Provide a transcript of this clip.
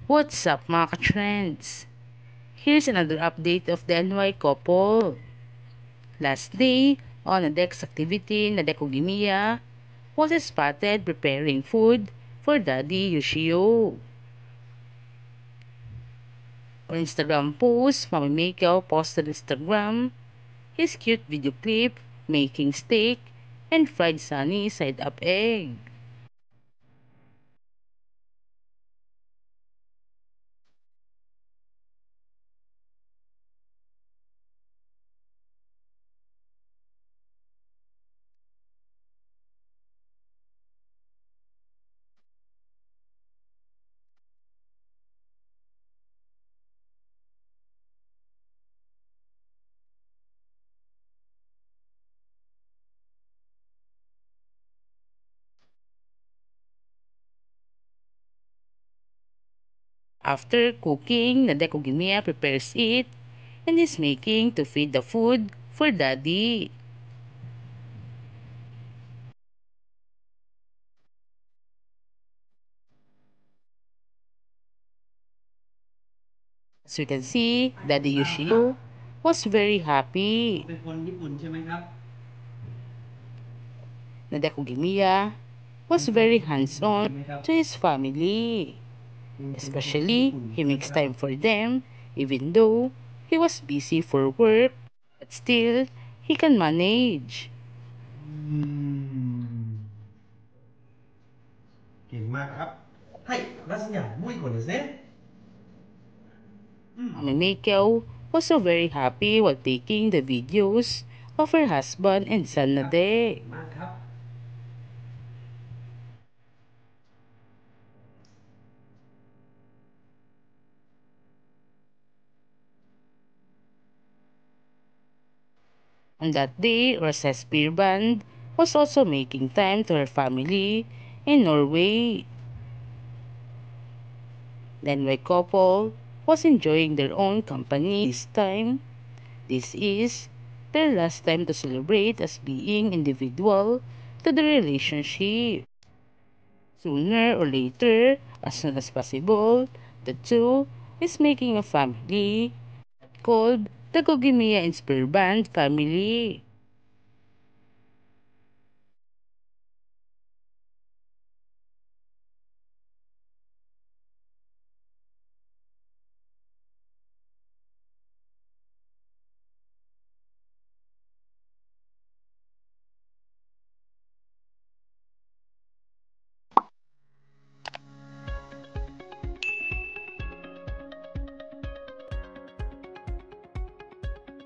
What's up mga ka-trends? Here's another update of the NY couple. Last day, on a Dex activity na Dekogimiya, was spotted preparing food for Daddy Yoshio. On Instagram post, Mami Makeo posted on Instagram his cute video clip making steak and fried sunny side up egg. After cooking, Nadeko Gimiya prepares it and is making to feed the food for Daddy. As we can see, Daddy Yoshio was very happy. เป็นคนญี่ปุ่นใช่ไหมครับ Nadeko Gimiya was very hands-on to his family. Especially, he makes time for them even though he was busy for work, but still, he can manage. เก่งมากครับはいラスニャもう一個ですね Mami Mikyo was so very happy while taking the videos of her husband and son Nade. มากครับ On that day, Rosa's beer band was also making time to her family in Norway. The NY couple was enjoying their own company this time. This is their last time to celebrate as being individual to the relationship. Sooner or later, as soon as possible, the two is making a family called the Gogimiya and Spear Band family.